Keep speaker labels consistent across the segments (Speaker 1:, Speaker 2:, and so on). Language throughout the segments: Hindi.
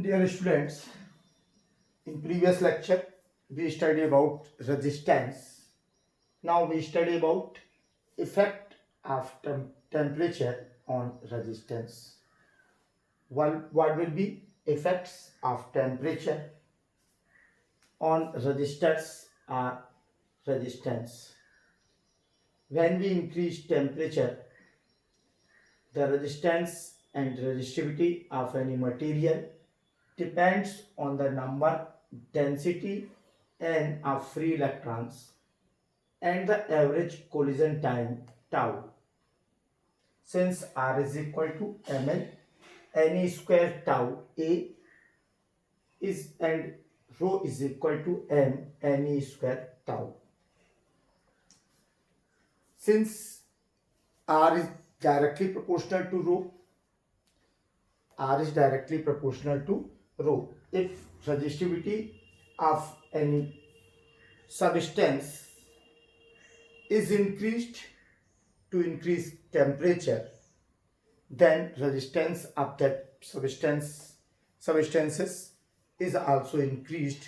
Speaker 1: Dear students, in previous lecture we studied about resistance. Now we study about effect of temperature on resistance. What will be effects of temperature on resistors or resistance? When we increase temperature, the resistance and resistivity of any material depends on the number, density, and of free electrons and the average collision time tau. Since R is equal to ml, ne square tau A is and rho is equal to m ne square tau. Since R is directly proportional to rho, R is directly proportional to rho. If resistivity of any substance is increased to increase temperature, then resistance of that substances is also increased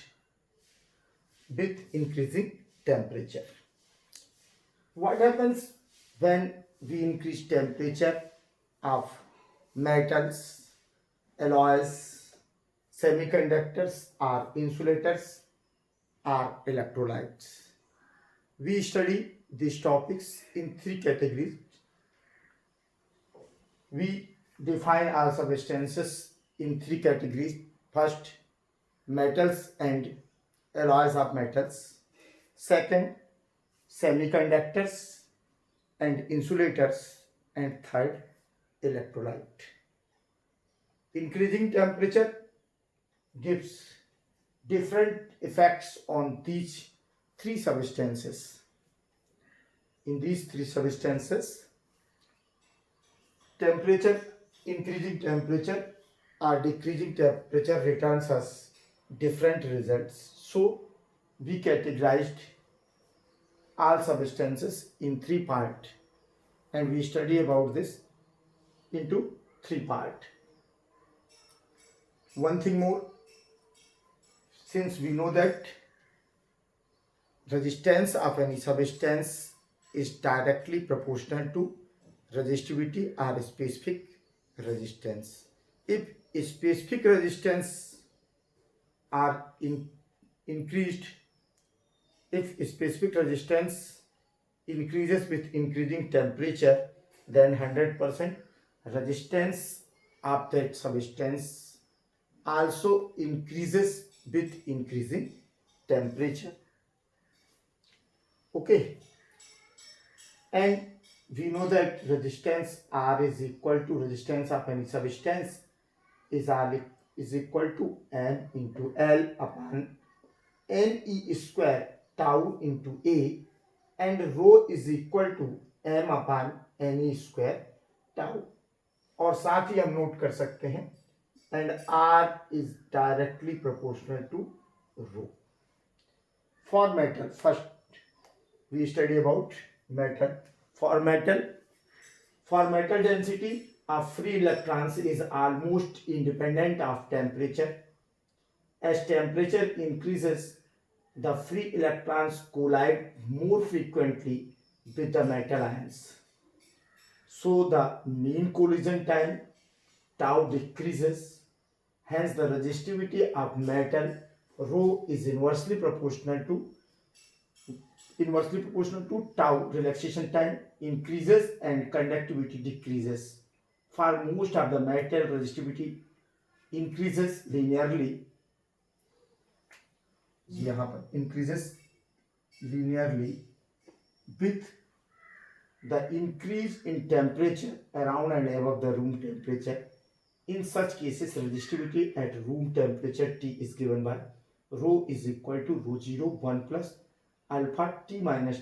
Speaker 1: with increasing temperature. What happens when we increase temperature of metals, alloys, semiconductors or insulators or electrolytes? We study these topics in three categories. We define our substances in three categories. First, metals and alloys of metals. Second, semiconductors and insulators. And third, electrolyte. Increasing temperature gives different effects on these three substances. In these three substances, increasing temperature or decreasing temperature returns us different results. So we categorized all substances in three parts and we study about this into three parts. One thing more, since we know that resistance of any substance is directly proportional to resistivity or specific resistance. If specific resistance are increased, if specific resistance increases with increasing temperature, then 100% resistance of that substance also increases with increasing temperature. Okay, and we know that resistance R is equal to resistance of any substance is equal to M into L upon Ne square tau into A, and rho is equal to M upon Ne square tau. और साथ ही हम नोट कर सकते हैं and R is directly proportional to rho. For metal, first we study about metal. For metal density of free electrons is almost independent of temperature. As temperature increases, the free electrons collide more frequently with the metal ions. So the mean collision time tau decreases. Hence the resistivity of metal rho is inversely proportional to tau. Relaxation time increases and conductivity decreases. For most of the metal, resistivity increases linearly. यहाँ पर increases linearly with the increase in temperature around and above the room temperature. In such cases, resistivity at room temperature T is given by rho is equal to rho 0 1 plus alpha T minus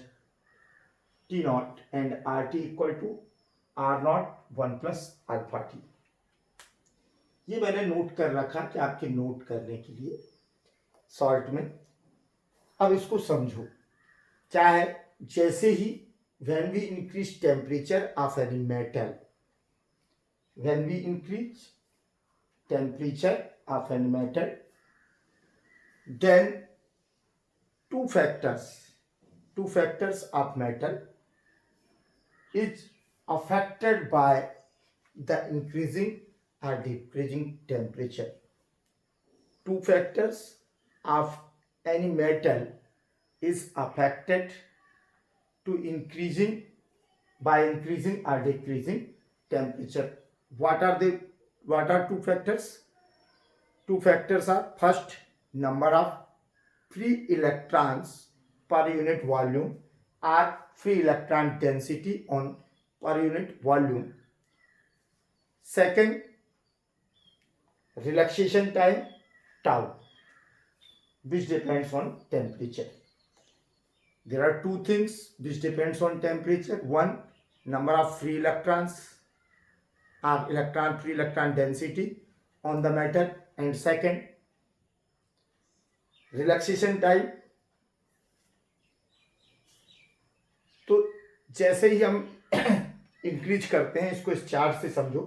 Speaker 1: T naught and RT equal to R naught 1 plus alpha T. ये मैंने नोट कर रखा कि आपके नोट करने के लिए शॉर्ट में. अब इसको समझो. क्या है? जैसे ही when we increase temperature of any metal, when we increase temperature of any metal, then two factors of metal is affected by the increasing or decreasing temperature. Two factors of any metal is affected to increasing or decreasing temperature. What are two factors? Two factors are, first, number of free electrons per unit volume or free electron density on per unit volume. Second, relaxation time tau, which depends on temperature. There are two things which depends on temperature. One, number of free electrons or free electron density on the metal, and second, relaxation time. तो जैसे ही हम इंक्रीज करते हैं, इसको इस चार्ट से समझो.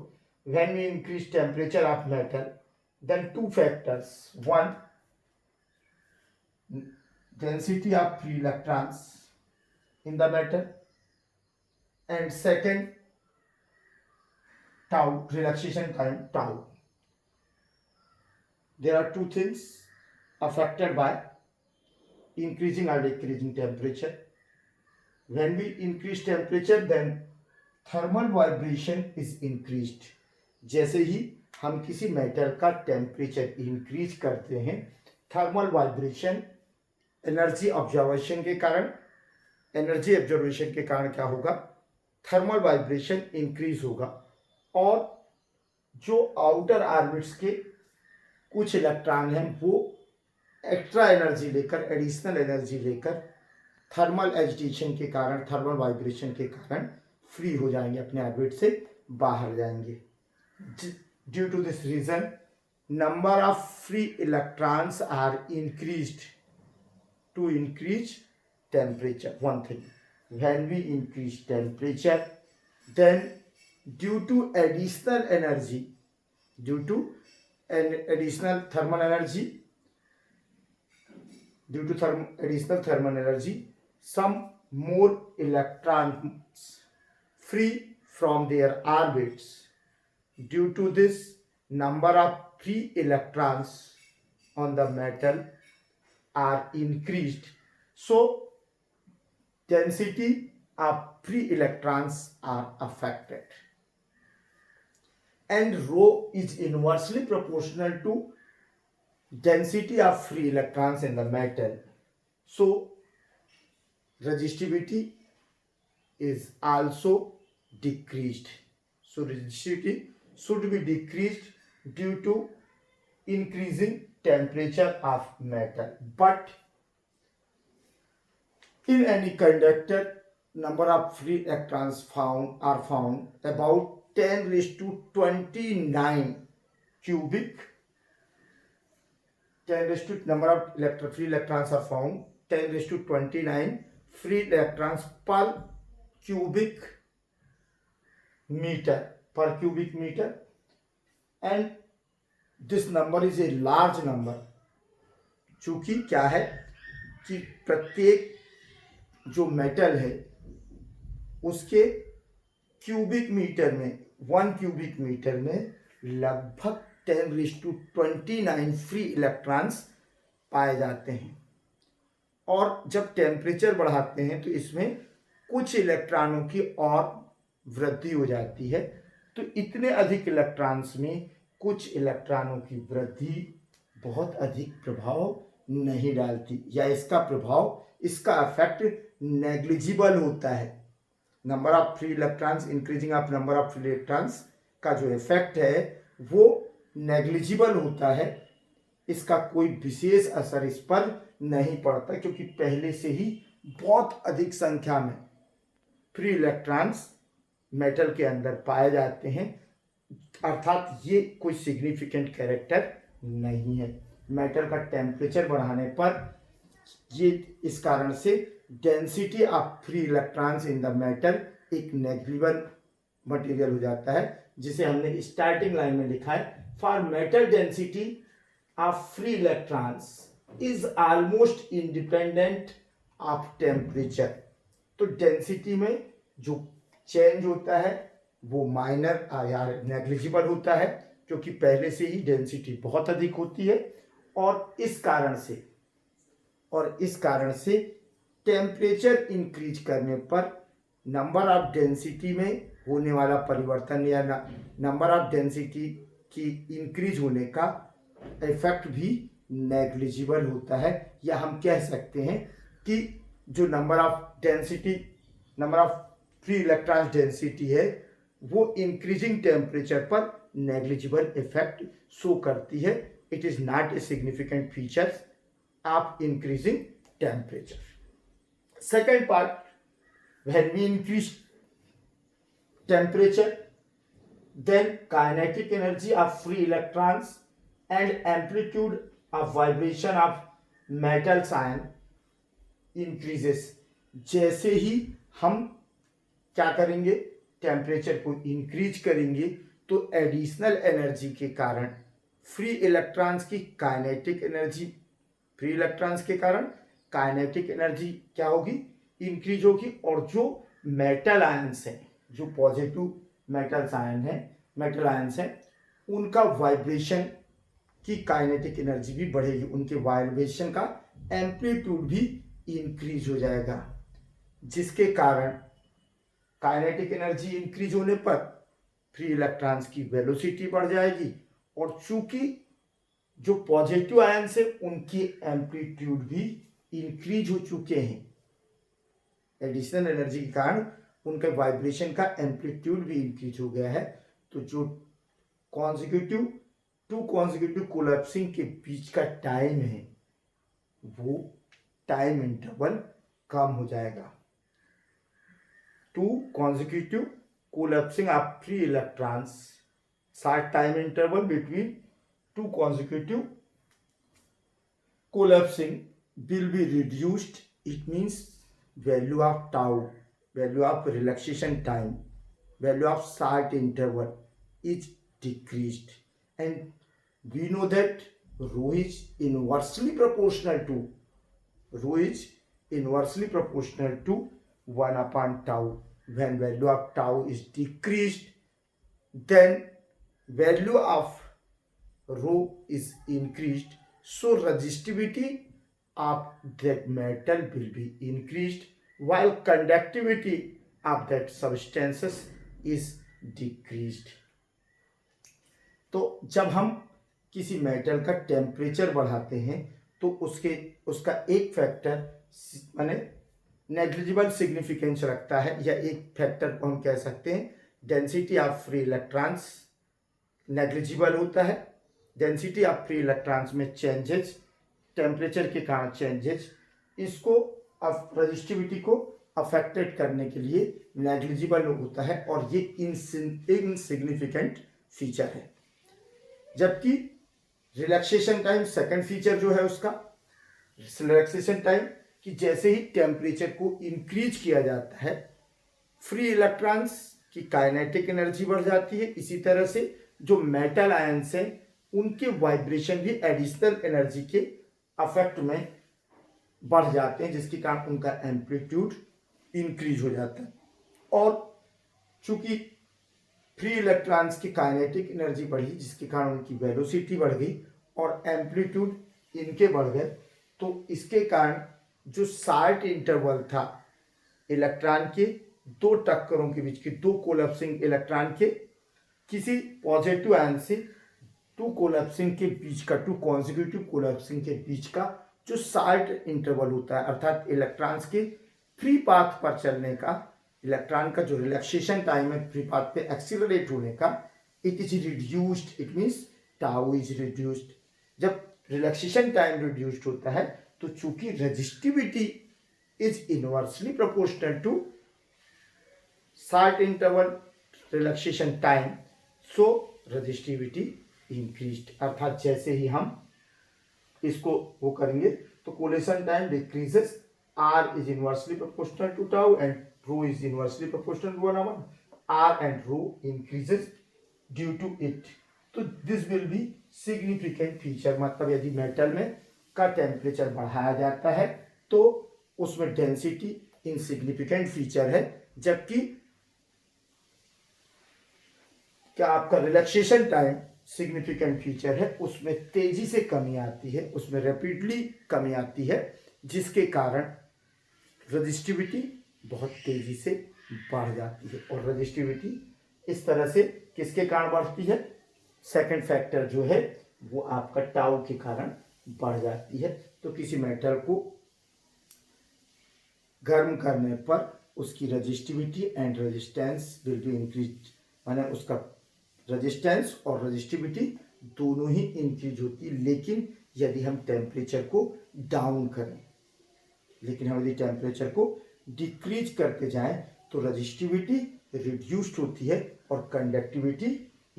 Speaker 1: When we increase temperature of metal, then two factors. One, density of free electrons in the metal, and second, tau, relaxation time tau. There are two things affected by increasing or decreasing temperature. When we increase temperature, then thermal vibration is increased. जैसे ही हम किसी मेटल का टेम्परेचर इंक्रीज करते हैं, थर्मल वाइब्रेशन एनर्जी ऑब्जर्वेशन के कारण क्या होगा, थर्मल वाइब्रेशन इंक्रीज होगा, और जो आउटर ऑर्बिट्स के कुछ इलेक्ट्रॉन हैं वो एक्स्ट्रा एनर्जी लेकर, एडिशनल एनर्जी लेकर थर्मल एजिटेशन के कारण, थर्मल वाइब्रेशन के कारण फ्री हो जाएंगे, अपने ऑर्बिट से बाहर जाएंगे. Due to this reason, number of free electrons are increased to increase temperature. One thing, when we increase temperature, then due to additional thermal energy, some more electrons free from their orbits. Due to this, number of free electrons on the metal are increased, so density of free electrons are affected. And rho is inversely proportional to density of free electrons in the metal. So resistivity is also decreased. So resistivity should be decreased due to increasing temperature of metal. But in any conductor, number of free electrons are found about 10⁻29 cubic. Number of free electrons are found 10⁻29 free electrons per cubic meter, and this number is a large number. चूंकि क्या है कि प्रत्येक जो मेटल है उसके क्यूबिक मीटर में, 1 क्यूबिक मीटर में लगभग 10⁻29 फ्री इलेक्ट्रॉन्स पाए जाते हैं. और जब टेम्परेचर बढ़ाते हैं तो इसमें कुछ इलेक्ट्रॉनों की और वृद्धि हो जाती है. तो इतने अधिक इलेक्ट्रॉन्स में कुछ इलेक्ट्रॉनों की वृद्धि बहुत अधिक प्रभाव नहीं डालती, या इसका प्रभाव, इसका इफेक्ट नेग्लिजिबल होता है. Number of free electrons, increasing of number of free electrons का जो इफेक्ट है वो नेग्लिजिबल होता है. इसका कोई विशेष असर इस पर नहीं पड़ता, क्योंकि पहले से ही बहुत अधिक संख्या में फ्री इलेक्ट्रॉन्स मेटल के अंदर पाए जाते हैं. अर्थात ये कोई सिग्निफिकेंट कैरेक्टर नहीं है. मेटल का टेम्परेचर बढ़ाने पर ये इस कारण से density of free electrons in the metal एक नेग्लिजिबल मटेरियल हो जाता है, जिसे हमने स्टार्टिंग लाइन में लिखा है. For metal density of free electrons is almost independent of temperature. तो डेंसिटी में जो चेंज होता है वो माइनर या नेग्लिजिबल होता है, क्योंकि पहले से ही डेंसिटी बहुत अधिक होती है, और इस कारण से टेम्परेचर इंक्रीज करने पर नंबर ऑफ डेंसिटी में होने वाला परिवर्तन या नंबर ऑफ डेंसिटी की इंक्रीज होने का इफेक्ट भी नेग्लिजिबल होता है, या हम कह सकते हैं कि जो number of free electron density है वो इंक्रीजिंग टेम्परेचर पर नेग्लिजिबल इफेक्ट शो करती है। It is not a significant features of increasing temperature. Second part, when we increase temperature, then kinetic energy of free electrons and amplitude of vibration of metals ion increases। जैसे ही हम क्या करेंगे, टेम्परेचर को इंक्रीज करेंगे, तो एडिशनल एनर्जी के कारण फ्री इलेक्ट्रॉन्स की काइनेटिक एनर्जी, फ्री इलेक्ट्रॉन्स के कारण काइनेटिक एनर्जी क्या होगी, इंक्रीज होगी, और जो मेटल आयंस हैं, जो पॉजिटिव मेटल आयंस हैं, उनका वाइब्रेशन की काइनेटिक एनर्जी भी बढ़ेगी, उनके वाइब्रेशन का एम्पलीट्यूड भी इंक्रीज हो जाएगा, जिसके कारण काइनेटिक एनर्जी इंक्रीज होने पर फ्री इलेक्ट्रॉन्स की वेलोसिटी बढ़ जाएगी, और चूंकि जो पॉजिटिव आयंस है उनकी एम्पलीट्यूड भी इंक्रीज हो चुके हैं, एडिशनल एनर्जी के कारण उनके वाइब्रेशन का एम्पलीट्यूड भी इंक्रीज हो गया है, तो जो टू कॉन्जिक्यूटिव कोलैप्सिंग के बीच का टाइम है वो टाइम इंटरवल कम हो जाएगा। Two consecutive collapsing of free electrons, short time interval between two consecutive collapsing will be reduced। It means value of tau, value of relaxation time, value of short interval is decreased, and we know that rho is inversely proportional to 1 upon tau। When value of tau is decreased, then value of rho is increased, so resistivity of that metal will be increased while conductivity of that substances is decreased। तो जब हम किसी मेटल का टेम्परेचर बढ़ाते हैं तो उसका एक फैक्टर माने नेग्लिजिबल सिग्निफिकेंस रखता है, या एक फैक्टर को हम कह सकते हैं density of free electrons negligible होता है। डेंसिटी ऑफ फ्री इलेक्ट्रॉन्स में चेंजेस, टेम्परेचर के कारण चेंजेस, इसको रेजिस्टिविटी को अफेक्टेड करने के लिए नेग्लिजिबल होता है, और ये इनसिग्निफिकेंट फीचर है। जबकि रिलैक्सेशन टाइम सेकंड फीचर जो है उसका, रिलैक्सेशन टाइम कि जैसे ही टेम्परेचर को इंक्रीज किया जाता है फ्री इलेक्ट्रॉन्स की काइनेटिक एनर्जी बढ़ जाती है, इसी तरह से जो मेटल आयंस हैं उनके वाइब्रेशन भी एडिशनल एनर्जी के अफेक्ट में बढ़ जाते हैं, जिसके कारण उनका एम्पलीट्यूड इंक्रीज हो जाता है। और चूंकि फ्री इलेक्ट्रॉन्स की काइनेटिक एनर्जी बढ़ी, जिसके कारण उनकी वेलोसिटी बढ़ गई और एम्पलीट्यूड इनके बढ़ गए, तो इसके कारण जो शॉर्ट इंटरवल था इलेक्ट्रॉन के दो टक्करों के बीच के, दो कोलैप्सिंग इलेक्ट्रॉन के किसी पॉजिटिव आयन से टू कोलैप्सिंग के बीच का, टू कॉन्जिक्यूटिव कोलैप्सिंग के बीच का जो शॉर्ट इंटरवल होता है, अर्थात इलेक्ट्रॉन्स के फ्री पाथ पर चलने का, इलेक्ट्रॉन का जो रिलैक्सेशन टाइम है फ्री पाथ पे एक्सीलरेट होने का, it is reduced. It means tau is reduced. जब रिलैक्सेशन टाइम रिड्यूस्ड होता है तो चूंकि resistivity is inversely proportional to short interval relaxation time, so resistivity increased. अर्थात जैसे ही हम इसको वो करेंगे तो collision time decreases, R is inversely proportional to tau and rho is inversely proportional to 1/1. R and rho increases due to it. So this will be significant feature, मतलब यदि मेटल में का टेम्परेचर बढ़ाया जाता है तो उसमें डेंसिटी इनसिग्निफिकेंट फीचर है, जबकि क्या आपका रिलैक्सेशन टाइम सिग्निफिकेंट फीचर है, उसमें तेजी से कमी आती है, उसमें रैपिडली कमी आती है, जिसके कारण रजिस्टिविटी बहुत तेजी से बढ़ जाती है। और रजिस्टिविटी इस तरह से किसके कारण बढ़ती है, सेकंड फैक्टर जो है वो आपका टाउ के कारण बढ़ जाती है। तो किसी मेटल को गर्म करने पर उसकी resistivity and resistance will be increase, माने उसका रेजिस्टेंस और रजिस्टिविटी दोनों ही इंक्रीज होती है। लेकिन यदि हम टेम्परेचर को डाउन करें, लेकिन हम यदि टेम्परेचर को डिक्रीज करते जाएं तो रजिस्टिविटी रिड्यूस्ड होती है और कंडक्टिविटी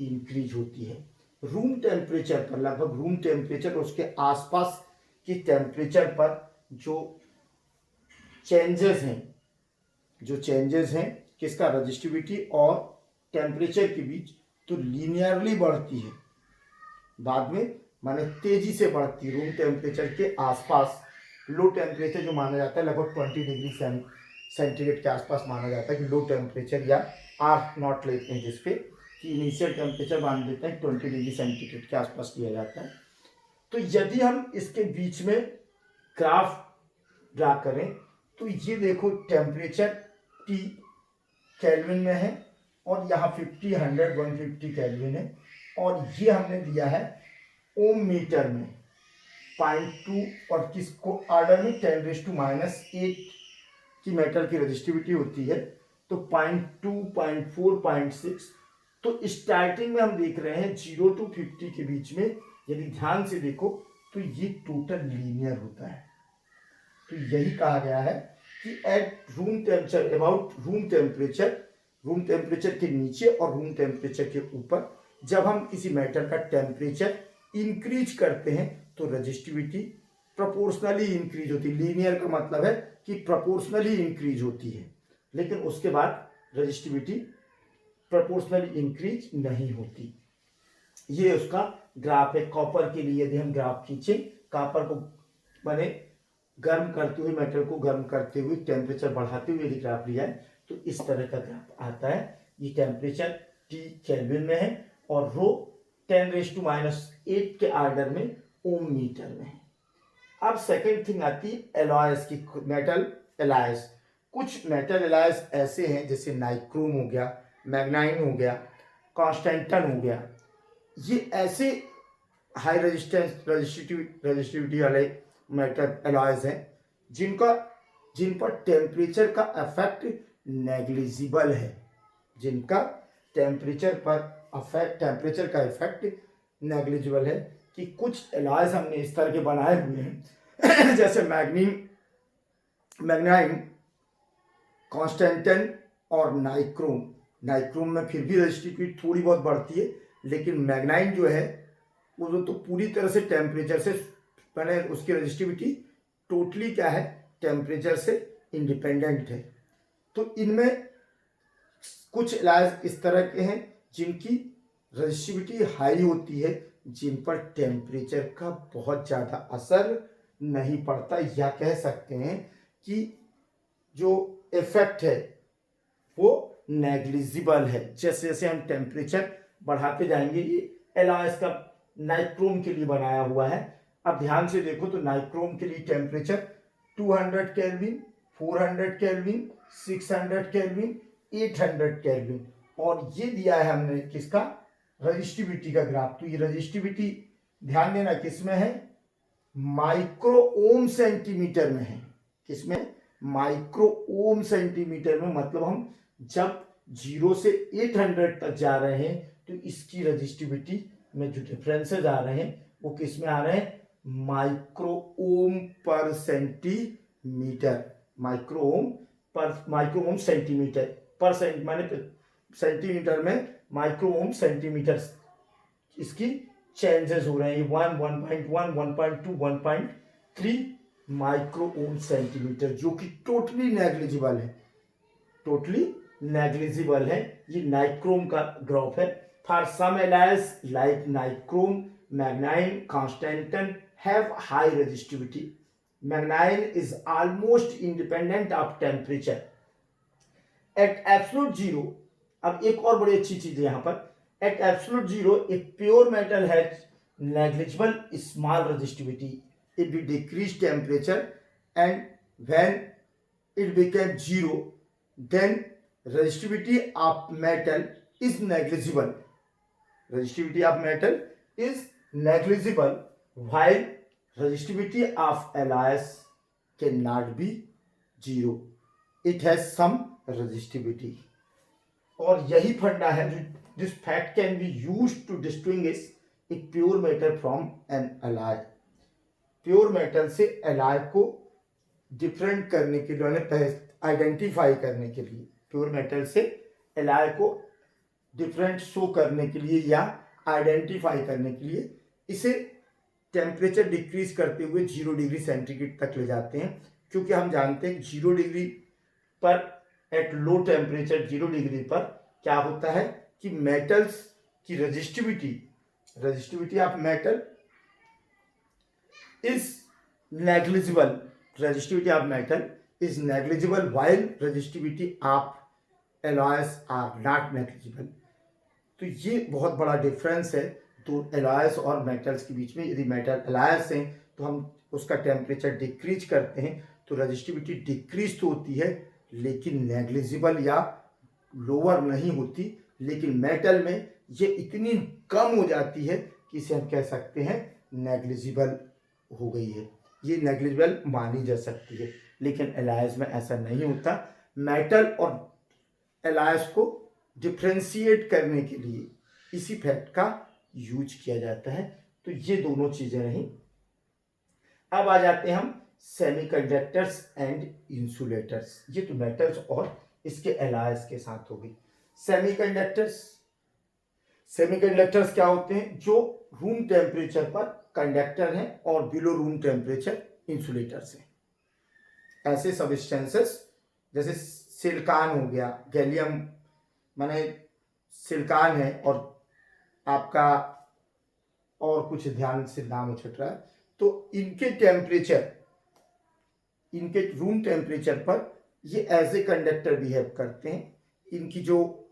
Speaker 1: इंक्रीज होती है। रूम टेम्परेचर पर, लगभग रूम टेम्परेचर उसके आसपास की टेम्परेचर पर जो चेंजेस हैं किसका, रजिस्टिविटी और टेम्परेचर के बीच, तो लीनियरली बढ़ती है, बाद में माने तेजी से बढ़ती है। रूम टेम्परेचर के आसपास लो टेम्परेचर जो माना जाता है लगभग 20 डिग्री सेंटीग्रेड के आसपास माना जाता है कि लो टेम्परेचर, या R0 लेते हैं जिसपे कि इनिशियल टेम्परेचर मान लेते हैं 20 डिग्री सेंटीग्रेड के आसपास किया जाता है। तो यदि हम इसके बीच में ग्राफ ड्रा करें तो ये देखो टेम्परेचर T केल्विन में है और यहाँ 50, 100, 150 केल्विन है, और ये हमने दिया है ओम मीटर में 0.2 और किसको ऑर्डर में 10⁻⁸ की मेटल की रजिस्टिविटी होती है, तो 0.2, 0.4, 0.6। तो स्टार्टिंग में हम देख रहे हैं 0 to 50 के बीच में, यदि ध्यान से देखो तो ये टोटल लीनियर होता है। तो यही कहा गया है कि at room temperature, about room temperature के नीचे और रूम टेम्परेचर के ऊपर जब हम किसी मेटल का टेम्परेचर इंक्रीज करते हैं तो रजिस्टिविटी प्रोपोर्शनली इंक्रीज होती है। लीनियर का मतलब है कि प्रोपोर्शनली इंक्रीज होती है, लेकिन उसके बाद रजिस्टिविटी प्रोपोर्शनली इंक्रीज नहीं होती। ये उसका ग्राफ है। कॉपर के लिए यदि हम ग्राफ खींचे, कॉपर को माने गर्म करते हुए, मेटल को गर्म करते हुए, टेम्परेचर बढ़ाते हुए यदि ग्राफ लिया है तो इस तरह का ग्राफ आता है। ये टेम्परेचर T केल्विन में है और रो 10⁻⁸ के ऑर्डर में ओम मीटर में है। अब सेकेंड थिंग आती है एलॉयस की, मेटल एलॉयस। कुछ मेटल एलॉयस ऐसे हैं जैसे नाइक्रोम हो गया, मैग्नाइन हो गया, कॉन्स्टेंटन हो गया, ये ऐसे हाई रजिस्टिविटी वाले मेटल एलॉयस हैं जिन पर टेम्परेचर का इफेक्ट नेग्लिजिबल है, जिनका टेम्परेचर का इफेक्ट नेग्लिजिबल है। कि कुछ एलॉयस हमने इस तरह के बनाए हुए हैं जैसे मैग्नाइन, कॉन्स्टेंटन और नाइक्रोम में फिर भी रजिस्टिविटी थोड़ी बहुत बढ़ती है, लेकिन मैग्नाइन जो है वो तो पूरी तरह से टेम्परेचर से, मैंने उसकी रजिस्टिविटी टोटली क्या है, टेम्परेचर से इंडिपेंडेंट है। तो इनमें कुछ एलॉयस इस तरह के हैं जिनकी रजिस्टिविटी हाई होती है, जिन पर टेम्परेचर का बहुत ज़्यादा असर नहीं पड़ता, या कह सकते हैं कि जो इफेक्ट है वो नेग्लिजिबल है। जैसे जैसे हम टेम्परेचर बढ़ाते जाएंगे, ये एलॉयस का नाइक्रोम के लिए बनाया हुआ है। अब ध्यान से देखो तो नाइक्रोम के लिए temperature 200 kelvin, 400 kelvin, 600 kelvin, 800 kelvin, और ये दिया है हमने किसका, रजिस्टिविटी का ग्राफ। तो ये रजिस्टिविटी ध्यान देना किसमें है, माइक्रो ओम सेंटीमीटर में है। किसमें, माइक्रो ओम सेंटीमीटर में, मतलब हम जब 0 से 800 तक जा रहे हैं तो इसकी रजिस्टिविटी में जो डिफरेंसेस आ रहे हैं वो किस में आ रहे हैं, माइक्रो ओम पर सेंटीमीटर, माइक्रो ओम सेंटीमीटर पर माने सेंटीमीटर में माइक्रो ओम सेंटीमीटर इसकी चेंजेस हो रहे हैं। 1, 1.1, 1.2, 1.3 माइक्रो ओम सेंटीमीटर, जो कि टोटली नेग्लिजिबल है। ये नाइक्रोम का ग्राफ है। For some alloys like nichrome Manganese constantine have high resistivity. Manganese is almost independent of temperature. At absolute zero, अब एक और बड़ी अच्छी चीज है यहाँ पर, at absolute zero a pure metal has negligible small resistivity if we decrease temperature, and when it becomes zero then resistivity of metal is negligible. Resistivity of metal is negligible while resistivity of alloys cannot be zero. It has some resistivity. और यही फंडा है जो this fact can be used to distinguish a pure metal from an alloy. Pure metal से एलॉय को डिफरेंट करने के लिए, आइडेंटिफाई करने के लिए, प्योर मेटल से एलॉय को डिफरेंट शो करने के लिए या आइडेंटिफाई करने के लिए इसे टेम्परेचर डिक्रीज करते हुए 0 डिग्री सेंटीग्रेड तक ले जाते हैं. क्योंकि हम जानते हैं 0 डिग्री पर, एट लो टेम्परेचर 0 डिग्री पर क्या होता है कि मेटल्स की resistivity of metal is negligible. Resistivity of metal is negligible while resistivity of alloys are not negligible. तो ये बहुत बड़ा डिफरेंस है दो एलॉयज और मेटल्स के बीच में. यदि मेटल एलॉयज हैं तो हम उसका टेम्परेचर डिक्रीज करते हैं तो रजिस्टिविटी डिक्रीज तो होती है लेकिन नेग्लिजिबल या लोअर नहीं होती. लेकिन मेटल में ये इतनी कम हो जाती है कि इसे हम कह सकते हैं नेग्लिजिबल हो गई है, ये नेग्लिजिबल मानी जा सकती है. लेकिन एलॉयज में ऐसा नहीं होता. मेटल और एलॉयज को डिफ्रेंशिएट करने के लिए इसी फैक्ट का यूज किया जाता है. तो ये दोनों चीजें रहीं. अब आ जाते हैं हम सेमीकंडक्टर्स एंड इंसुलेटर्स. ये तो मेटल्स और इसके एलॉयज के साथ हो गई. सेमीकंडक्टर्स क्या होते हैं? जो रूम टेम्परेचर पर कंडक्टर हैं और बिलो रूम टेम्परेचर इंसुलेटर्स हैं. ऐसे सबस्टेंसेस जैसे सिलिकॉन हो गया, गैलियम माने सिलिकॉन है, और आपका और कुछ ध्यान से नाम उछट रहा है, तो इनके टेम्परेचर, इनके रूम टेम्परेचर पर ये एज ए कंडक्टर बिहेव करते हैं. इनकी जो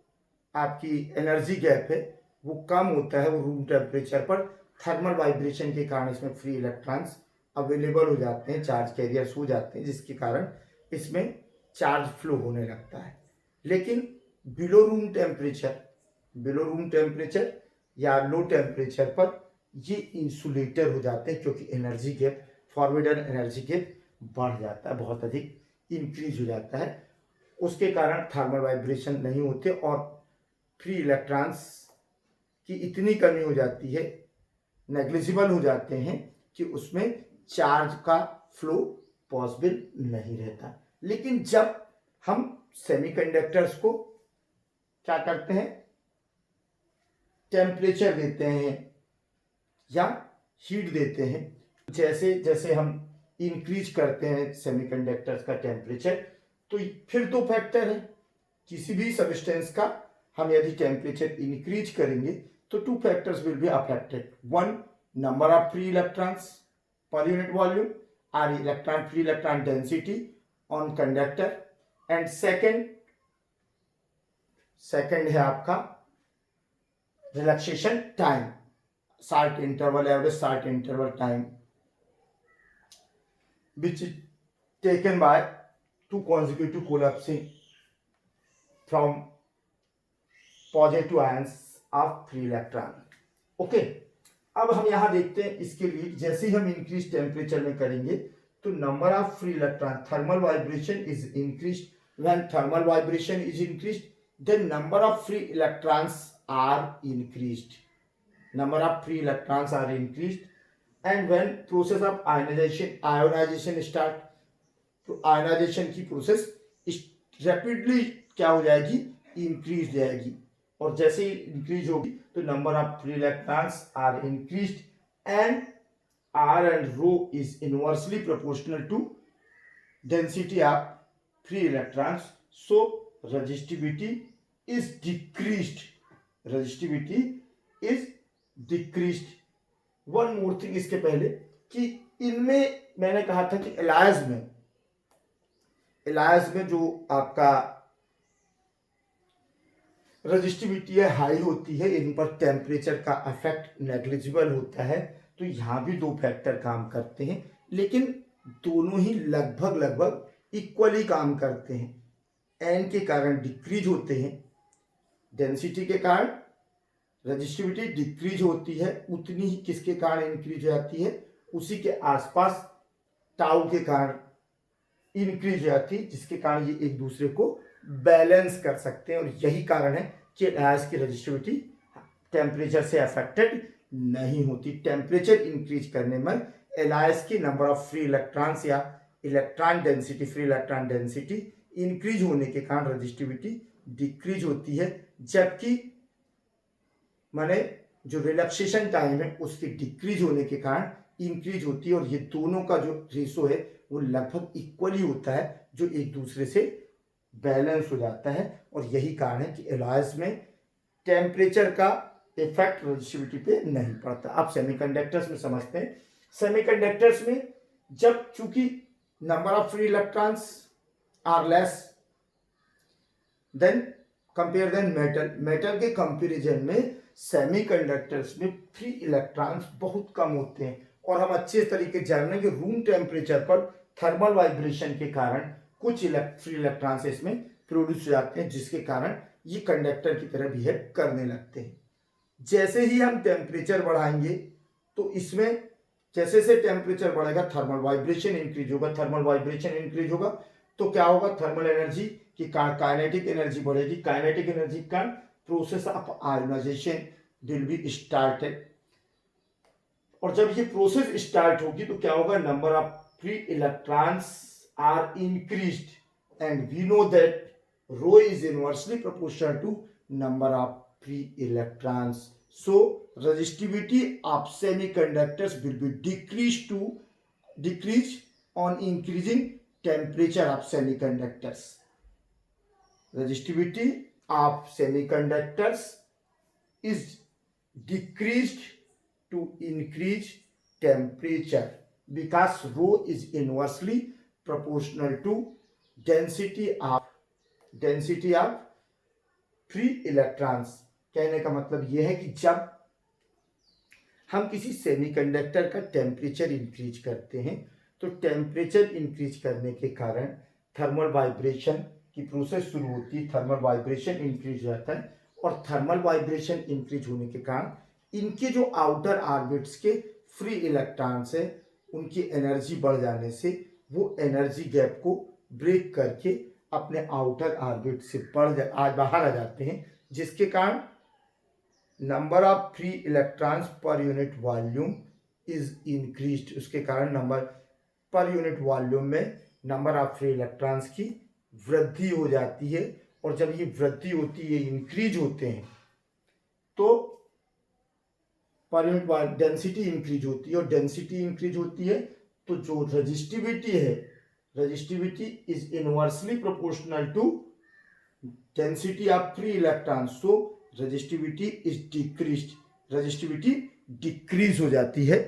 Speaker 1: आपकी एनर्जी गैप है वो कम होता है. वो रूम टेम्परेचर पर थर्मल वाइब्रेशन के कारण इसमें फ्री इलेक्ट्रॉन्स अवेलेबल हो जाते हैं, चार्ज कैरियर्स हो जाते हैं, जिसके कारण इसमें चार्ज फ्लो होने लगता है. लेकिन बिलो रूम टेम्परेचर या लो टेम्परेचर पर ये इंसुलेटर हो जाते हैं क्योंकि energy gap, forwarder energy gap बढ़ जाता है, बहुत अधिक इंक्रीज हो जाता है. उसके कारण थर्मल वाइब्रेशन नहीं होते और फ्री इलेक्ट्रॉन्स की इतनी कमी हो जाती है, नेग्लिजिबल हो जाते हैं कि उसमें चार्ज का फ्लो पॉसिबल नहीं रहता. लेकिन जब हम सेमीकंडक्टर्स को क्या करते हैं, टेम्परेचर देते हैं या हीट देते हैं, जैसे जैसे हम इंक्रीज करते हैं सेमीकंडक्टर्स का टेम्परेचर, तो फिर दो फैक्टर है. किसी भी सब्सटेंस का हम यदि टेम्परेचर इंक्रीज करेंगे तो two factors will be affected. One, number of free electrons per unit volume और free electron density on conductor, and second है आपका relaxation time, short interval, average short interval time which is taken by two consecutive collapsing from positive ions of free electron. Okay, अब हम यहां देखते हैं इसके लिए जैसे ही हम इंक्रीज टेम्परेचर में करेंगे तो number of free electron, thermal vibration is increase. When thermal vibration is increase then number of free electrons are increased. Number of free electrons are increased. And when process of ionization start, तो आयोनाइजेशन की प्रोसेस रैपिडली क्या हो जाएगी, इंक्रीज जाएगी. और जैसे ही इंक्रीज होगी तो number of free electrons are increased and R and rho is inversely proportional to density of free electrons. So resistivity is decreased. One more thing इसके पहले कि इनमें मैंने कहा था कि एलायज में जो आपका रजिस्टिविटी है हाई होती है, इन पर टेम्परेचर का इफेक्ट नेग्लिजिबल होता है। तो यहाँ भी दो फैक्टर काम करते हैं, लेकिन दोनों ही लगभग लगभग इक्वली काम करते हैं। एन के कारण डिक्रीज होते हैं, डेंसिटी के कारण रजिस्टिविटी डिक्रीज होती है, उतनी ही किसके कारण इंक्रीज हो जाती है, उसी के आसपास टाउ के कारण इंक्रीज हो जाती है, जिसके कारण ये एक दूसरे को बैलेंस कर सकते हैं। और यही कारण है कि एलायज की रजिस्टिविटी टेम्परेचर से अफेक्टेड नहीं होती। टेम्परेचर इंक्रीज करने में एलायज की नंबर ऑफ फ्री इलेक्ट्रॉन्स या electron density, free electron density increase होने के कारण रजिस्टिविटी डिक्रीज होती है, जबकि माने जो रिलैक्सेशन टाइम है उसके डिक्रीज होने के कारण इंक्रीज होती है। और ये दोनों का जो रेशो है वो लगभग इक्वली होता है, जो एक दूसरे से बैलेंस हो जाता है। और यही कारण है कि एलायज में टेम्परेचर का इफेक्ट रजिस्टिविटी पे नहीं पड़ता। आप सेमीकंडक्टर्स में समझते हैं, सेमीकंडक्टर्स में जब चूंकि number of free electrons are less than compare than metal के कंपैरिजन में सेमीकंडक्टर्स में फ्री इलेक्ट्रॉन्स बहुत कम होते हैं। और हम अच्छे तरीके जान रहे हैं कि रूम टेम्परेचर पर थर्मल वाइब्रेशन के कारण कुछ फ्री इलेक्ट्रॉन्स इसमें प्रोड्यूस हो जाते हैं, जिसके कारण ये कंडक्टर की तरह बिहेव करने लगते हैं। जैसे ही हम टेम्परेचर बढ़ाएंगे तो इसमें जैसे से टेम्परेचर बढ़ेगा थर्मल वाइब्रेशन इंक्रीज होगा, थर्मल वाइब्रेशन इंक्रीज होगा तो क्या होगा, थर्मल एनर्जी की काइनेटिक एनर्जी बढ़ेगी, काइनेटिक एनर्जी का process of ionization will be started. और जब ये प्रोसेस स्टार्ट होगी तो क्या होगा, number of free electrons are increased and we know that rho is inversely proportional to number of free electrons. So resistivity of semiconductors will be decreased on increasing temperature of semiconductors. Resistivity of semiconductors is decreased to increase temperature because rho is inversely proportional to density of free electrons. कहने का मतलब यह है कि जब हम किसी सेमीकंडक्टर का टेम्परेचर इंक्रीज करते हैं तो टेम्परेचर इंक्रीज करने के कारण थर्मल वाइब्रेशन की प्रोसेस शुरू होती है, थर्मल वाइब्रेशन इंक्रीज हो जाता है और थर्मल वाइब्रेशन इंक्रीज होने के कारण इनके जो आउटर ऑर्बिट्स के फ्री इलेक्ट्रॉन्स है उनकी एनर्जी बढ़ जाने से वो एनर्जी गैप को ब्रेक करके अपने आउटर ऑर्बिट से बाहर आ जाते हैं, जिसके कारण number of free electrons per unit volume is increased. उसके कारण नंबर पर यूनिट वॉल्यूम में नंबर ऑफ फ्री इलेक्ट्रॉन्स की वृद्धि हो जाती है। और जब ये वृद्धि होती है, इंक्रीज होते हैं, तो पर यूनिट डेंसिटी इंक्रीज होती है और डेंसिटी इंक्रीज होती है तो जो रजिस्टिविटी है, resistivity is inversely proportional to density of free electrons. So resistivity is decreased, resistivity decrease हो जाती है।